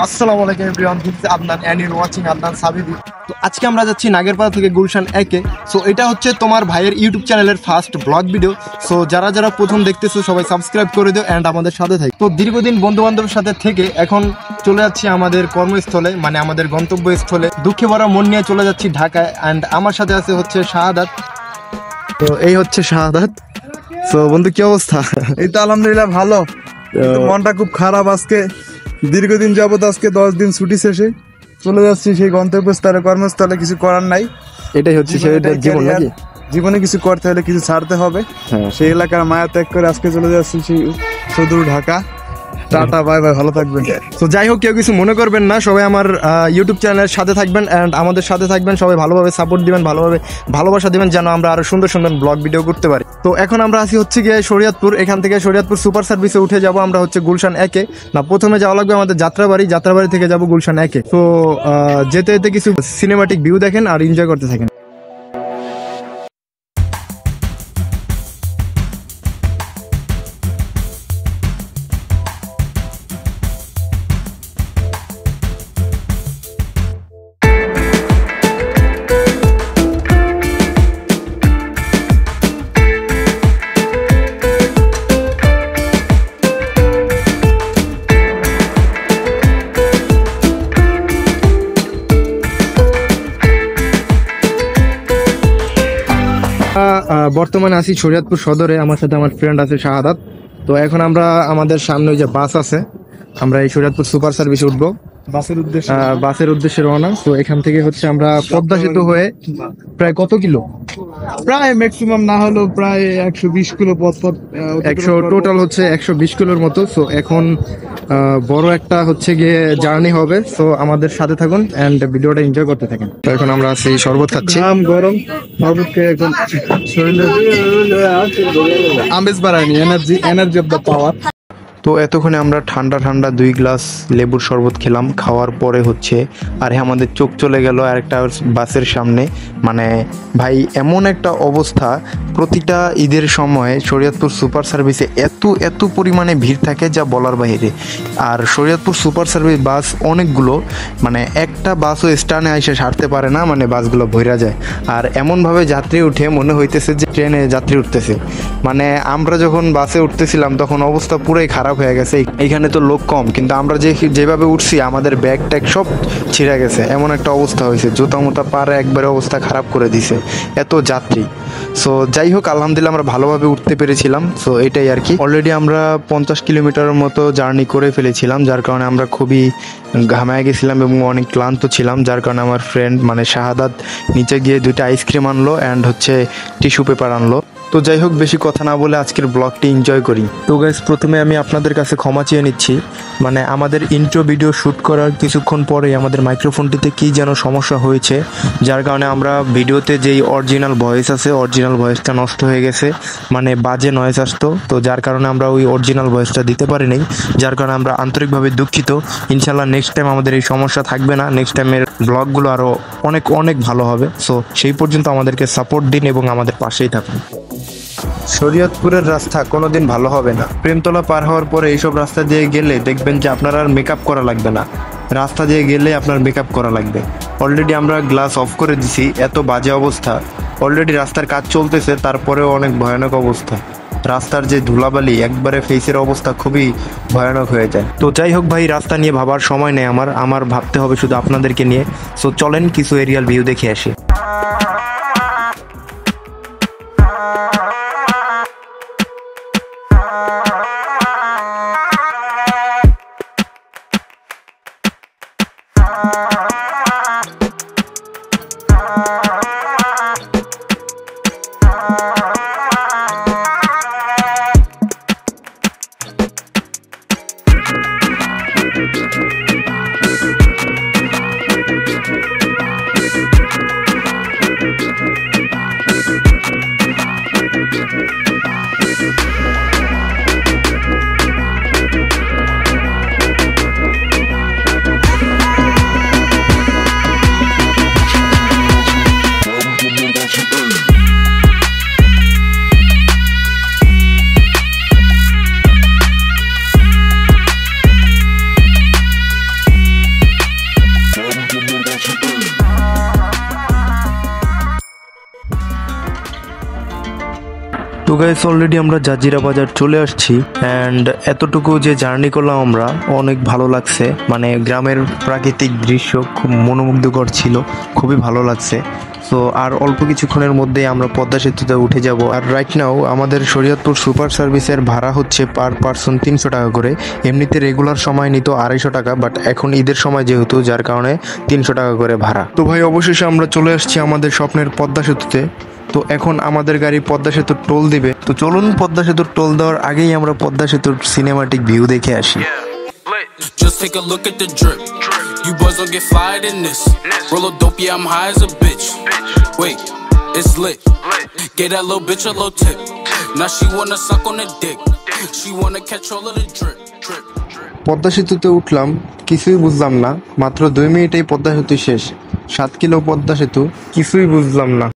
আসসালামু আলাইকুম everyone, this is Adnan and you watching Adnan Sabibi. তো আজকে আমরা যাচ্ছি নাগেরপাড়া থেকে গুলশান একে। সো এটা হচ্ছে তোমার ভাইয়ের ইউটিউব চ্যানেলের ফার্স্ট ব্লগ ভিডিও। সো যারা যারা প্রথম দেখতেছো সবাই সাবস্ক্রাইব করে দিও এন্ড আমাদের সাথে থাকি। তো দীর্ঘদিন বন্ধু বান্ধবের সাথে থেকে এখন চলে যাচ্ছি আমাদের কর্মস্থলে, মানে আমাদের গন্তব্যস্থলে। দুঃখে ভরা মন নিয়ে চলে যাচ্ছি ঢাকায়। এন্ড আমার সাথে আছে হচ্ছে শাহাদাত। তো এই হচ্ছে শাহাদাত। সো বন্ধু কি অবস্থা? এই তো আলহামদুলিল্লাহ ভালো। মনটা খুব খারাপ আজকে। দীর্ঘদিন যাবত আজকে 10 দিন ছুটি শেষে চলে যাচ্ছি সেই গন্তব্যস্থলে, কর্মস্থলে। কিছু করার নাই, এটাই হচ্ছে জীবন নাকি? জীবনে কিছু করতে হলে কিছু ছাড়তে হবে। সেই এলাকার মায়া ত্যাগ করে আজকে চলে যাচ্ছি সেই সুদূর ঢাকা। টাটা, বাই বাই, ভালো থাকবেন। তো যাই হোক, কেউ কিছু মনে করবেন না, সবাই আমার ইউটিউব চ্যানেলের সাথে থাকবেন এন্ড আমাদের সাথে থাকবেন। সবাই ভালোভাবে সাপোর্ট দিবেন, ভালোভাবে ভালোবাসা দিবেন, যেন আমরা আরো সুন্দর সুন্দর ব্লগ ভিডিও করতে পারি। তো এখন আমরা আসি হচ্ছে গিয়ে শরীয়তপুর। এখান থেকে শরীয়তপুর সুপার সার্ভিসে উঠে যাব আমরা হচ্ছে গুলশান একে। না, প্রথমে যাওয়া লাগবে আমাদের যাত্রাবাড়ি থেকে যাব গুলশান একে। তো যেতে যেতে কিছু সিনেমাটিক ভিউ দেখেন আর এনজয় করতে থাকেন। বর্তমানে আছি শরীয়তপুর সদরে। আমার সাথে আমার ফ্রেন্ড আছে শাহাদাত। তো এখন আমরা আমাদের সামনে যে বাস আছে, আমরা এই শরীয়তপুর সুপার সার্ভিসে উঠবো বাসের উদ্দেশ্যে রওনা। তো এখান থেকে হচ্ছে আমরা পদ্মা সেতু হয়ে প্রায় কত কিলো, প্রায় ম্যাক্সিমাম না হলেও প্রায় 120 কিলো পথ টোটাল হচ্ছে 120 কিলোর মতো। তো এখন বড় একটা হচ্ছে গিয়ে জার্নি হবে। তো আমাদের সাথে থাকুন এন্ড ভিডিওটা এনজয় করতে থাকেন। তো এখন আমরা সেই শরবত খাচ্ছি, গরম শরবতকে এখন শরীরে আমেজ বাড়ায়নি, এনার্জি অফ দ্য পাওয়ার। তো এতক্ষণে আমরা ঠান্ডা ঠান্ডা 2 গ্লাস লেবুর শরবত খেলাম। খাওয়ার পরে হচ্ছে আরে আমাদের চোখ চলে গেল আরেকটা বাসের সামনে। মানে ভাই, এমন একটা অবস্থা, প্রতিটা ঈদের সময় শরীয়তপুর সুপার সার্ভিসে এত পরিমাণে ভিড় থাকে যা বলার বাইরে। আর শরীয়তপুর সুপার সার্ভিস বাস অনেকগুলো, মানে একটা বাসও স্ট্যান্ডে এসে সারতে পারে না, মানে বাসগুলো ভইরা যায়। আর এমনভাবে যাত্রী উঠে মনে হইতেছে যে ট্রেনে যাত্রী উঠতেছে। মানে আমরা যখন বাসে উঠতেছিলাম তখন অবস্থা পুরাই খারাপ হয়ে গেছে। এখানে তো লোক কম, কিন্তু আমরা যেভাবে উঠছি আমাদের ব্যাগ ট্যাগ সব ছিঁড়ে গেছে, এমন একটা অবস্থা হয়েছে। জুতা মুতা পারে একবারে অবস্থা খারাপ করে দিছে, এত যাত্রী। সো যাই হোক, আলহামদুলিল্লাহ আমরা ভালোভাবে উঠতে পেরেছিলাম। সো এটাই আর কি। অলরেডি আমরা 50 কিলোমিটারের মতো জার্নি করে ফেলেছিলাম, যার কারণে আমরা খুবই ঘামায় গেছিলাম এবং অনেক ক্লান্ত ছিলাম। যার কারণে আমার ফ্রেন্ড মানে শাহাদাত নিচে গিয়ে 2টা আইসক্রিম আনলো অ্যান্ড হচ্ছে টিস্যু পেপার আনলো। তো যাই হোক, বেশি কথা না বলে আজকের ব্লগটি এনজয় করি। তো গাইস, প্রথমে আমি আপনাদের কাছে ক্ষমা চেয়ে নিচ্ছি। মানে আমাদের ইন্ট্রো ভিডিও শ্যুট করার কিছুক্ষণ পরেই আমাদের মাইক্রোফোনটিতে কী যেন সমস্যা হয়েছে, যার কারণে আমরা ভিডিওতে যেই অরিজিনাল ভয়েস আছে অরিজিনাল ভয়েসটা নষ্ট হয়ে গেছে, মানে বাজে নয়েজ আসতো। তো যার কারণে আমরা ওই অরিজিনাল ভয়েসটা দিতে পারিনি, যার কারণে আমরা আন্তরিকভাবে দুঃখিত। ইনশাল্লাহ নেক্সট টাইম আমাদের এই সমস্যা থাকবে না, নেক্সট টাইমের ব্লগগুলো আরও অনেক ভালো হবে। সো সেই পর্যন্ত আমাদেরকে সাপোর্ট দিন এবং আমাদের পাশেই থাকুন। শরীয়তপুরের রাস্তা কোনোদিন ভালো হবে না। প্রেমতলা পার হওয়ার পরে এইসব রাস্তা দিয়ে গেলে দেখবেন যে আপনার আর মেকআপ করা লাগবে না, রাস্তা দিয়ে গেলে আপনার মেকআপ করা লাগবে। অলরেডি আমরা গ্লাস অফ করে দিছি, এত বাজে অবস্থা। অলরেডি রাস্তার কাজ চলতেছে, তারপরেও অনেক ভয়ানক অবস্থা। রাস্তার যে ধুলাবালি, একবারে ফেসের অবস্থা খুবই ভয়ানক হয়ে যায়। তো যাই হোক ভাই, রাস্তা নিয়ে ভাবার সময় নেই আমার ভাবতে হবে শুধু আপনাদেরকে নিয়ে। সো চলেন কিছু এরিয়াল ভিউ দেখে আসি। তো গাইস অলরেডি আমরা জাজিরা বাজার চলে আসছি অ্যান্ড এতটুকু যে জার্নি করলাম আমরা অনেক ভালো লাগছে, মানে গ্রামের প্রাকৃতিক দৃশ্য খুব মনোমুগ্ধকর ছিল, খুবই ভালো লাগছে। তো আর অল্প কিছুক্ষণের মধ্যেই আমরা পদ্মা সেতুতে উঠে যাব। আর রাইট নাও আমাদের শরীয়তপুর সুপার সার্ভিসের ভাড়া হচ্ছে পার পার্সন 300 টাকা করে। এমনিতে রেগুলার সময় নিত 250 টাকা, বাট এখন ঈদের সময় যেহেতু যার কারণে 300 টাকা করে ভাড়া। তো ভাই অবশেষে আমরা চলে আসছি আমাদের স্বপ্নের পদ্মা সেতুতে। তো এখন আমাদের গাড়ি পদ্মা সেতুর টোল দিবে। তো চলুন পদ্মা সেতুর টোল দেওয়ার আগেই আমরা পদ্মা সেতুর সিনেমাটিক ভিউ দেখে আসি। Just take a look at the drip. You boys don't get fired in this. Roll a dope, yeah, I'm high as a bitch. Wait, it's lit. Get that little bitch a little tip. Now she wanna suck on the dick. She wanna catch all of the drip. Padma সেতুতে উঠলাম, কিছুই বুঝলাম না। মাত্র 2 মিনিটেই পদ্মা সেতু শেষ। 7 kilo Padma সেতু, কিছুই বুঝলাম না।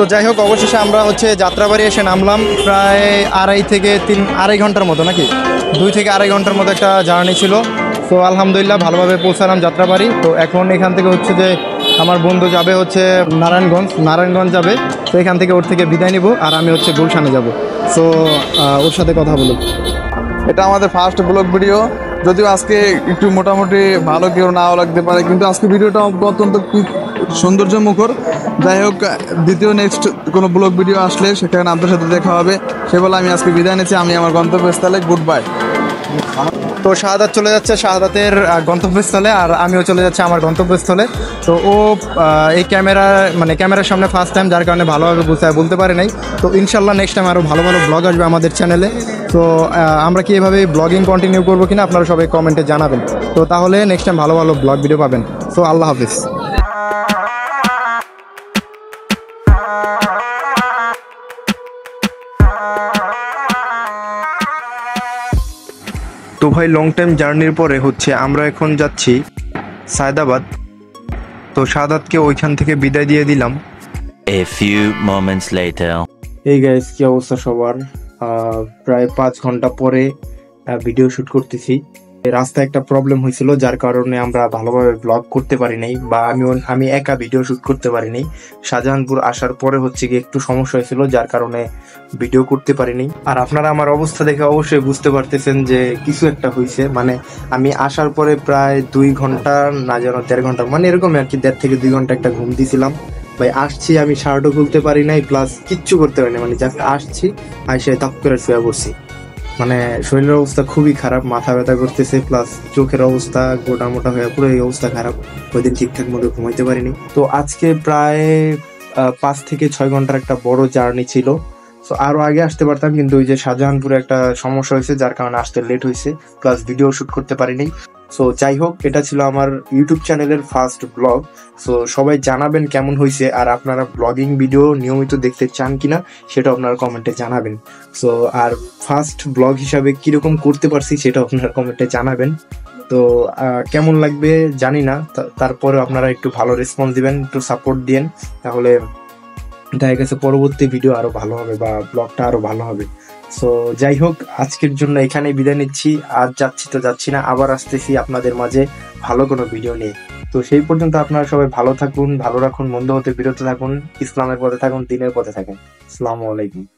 তো যাই হোক অবশেষে আমরা যাত্রাবাড়ি এসে নামলাম। প্রায় 2.5 ঘন্টার মতো, নাকি 2 থেকে 2.5 ঘন্টার মতো একটা জার্নি ছিল। তো আলহামদুলিল্লাহ ভালোভাবে পৌঁছালাম যাত্রাবাড়ি। তো এখন এখান থেকে যে আমার বন্ধু যাবে নারায়ণগঞ্জ যাবে। তো এখান থেকে ওর থেকে বিদায় নিব, আর আমি গুলশানে যাব। সো ওর সাথে কথা বলুন। এটা আমাদের ফার্স্ট ব্লগ ভিডিও, যদিও আজকে একটু মোটামুটি ভালো কেউ নাও লাগতে পারে, কিন্তু আজকে ভিডিওটা অত্যন্ত সৌন্দর্য মুখর। যাই হোক, দ্বিতীয় নেক্সট কোনো ব্লগ ভিডিও আসলে সেখানে আপনাদের সাথে দেখা হবে। সে বলে আমি আজকে বিদায় নিচ্ছি, আমি আমার গন্তব্যস্থলে গুড বাই। তো শাহাদাত চলে যাচ্ছে শাহাদাতের গন্তব্যস্থলে, আর আমিও চলে যাচ্ছি আমার গন্তব্যস্থলে। তো ও এই ক্যামেরার সামনে ফার্স্ট টাইম, যার কারণে ভালোভাবে বলতে পারে নাই। তো ইনশাল্লাহ নেক্সট টাইম আরও ভালো ভালো ব্লগ আসবে আমাদের চ্যানেলে। তো আমরা কি এভাবে ব্লগিং কন্টিনিউ করবো কিনা আপনারা সবাই কমেন্টে জানাবেন। তো তাহলে নেক্সট টাইম ভালো ভালো ব্লগ ভিডিও পাবেন। সো আল্লাহ হাফিজ। তো ভাই লং টাইম জার্নির পরে আমরা এখন যাচ্ছি সায়দাবাদ। তো শাহাদাতকে ওইখান থেকে বিদায় দিয়ে দিলাম। A few moments later. এই গাইস, কি অবস্থা সবার? প্রায় 5 ঘন্টা পরে ভিডিও শুট করতেছি। রাস্তায় একটা প্রবলেম হয়েছিল, যার কারণে আমরা ভালোভাবে ব্লগ করতে পারি নাই, বা আমি একা ভিডিও শুট করতে পারি নাই। শাহজাহানপুর আসার পরে একটু সমস্যা হয়েছিল, যার কারণে ভিডিও করতে পারিনি। আর আপনারা আমার অবস্থা দেখে অবশ্যই বুঝতে পারতেছেন যে কিছু একটা হয়েছে। মানে আমি আসার পরে প্রায় 2 ঘন্টা, না যেন 1.5 ঘন্টা, মানে এরকম আর কি, 1.5 থেকে 2 ঘন্টা একটা ঘুম দিয়েছিলাম। ভাই আসছি, আমি শার্টও খুলতে পারি নাই, প্লাস কিচ্ছু করতে পারি না। মানে জাস্ট আসছি, আইসে তাপ করে শুয়ে পড়ছি। মানে শরীরের অবস্থা খুবই খারাপ, মাথা ব্যথা করতেছে, প্লাস চোখের অবস্থা গোটা মোটা হয়ে পুরো এই অবস্থা খারাপ। ওই দিন ঠিকঠাক মতো ঘুমাইতে পারিনি। তো আজকে প্রায় 5 থেকে 6 ঘন্টার একটা বড় জার্নি ছিল। সো আরো আগে আসতে পারতাম, কিন্তু ওই যে শাহজাহানপুরে একটা সমস্যা হয়েছে, যার কারণে আসতে লেট হয়েছে, প্লাস ভিডিও শুট করতে পারিনি। সো যাই হোক, এটা ছিল আমার ইউটিউব চ্যানেলের ফার্স্ট ব্লগ। সো সবাই জানাবেন কেমন হয়েছে, আর আপনারা ব্লগিং ভিডিও নিয়মিত দেখতে চান কিনা সেটা আপনারা কমেন্টে জানাবেন। সো আর ফার্স্ট ব্লগ হিসাবে কিরকম করতে পারছি সেটা আপনারা কমেন্টে জানাবেন। তো কেমন লাগবে জানি না, তারপরে আপনারা একটু ভালো রেসপন্স দিবেন, একটু সাপোর্ট দিন, তাহলে দেখা গেছে পরবর্তী ভিডিও আরো ভালো হবে বা ব্লগটা আরো ভালো হবে। সো যাই হোক, আজকের জন্য এখানেই বিদায় নিচ্ছি। আজ যাচ্ছি না, আবার আসতেছি আপনাদের মাঝে ভালো কোনো ভিডিও নিয়ে। তো সেই পর্যন্ত আপনারা সবাই ভালো থাকুন, ভালো রাখুন, মন্দ হতে বিরত থাকুন, ইসলামের পথে থাকুন, দ্বীনের পথে থাকুন। আসসালামু আলাইকুম।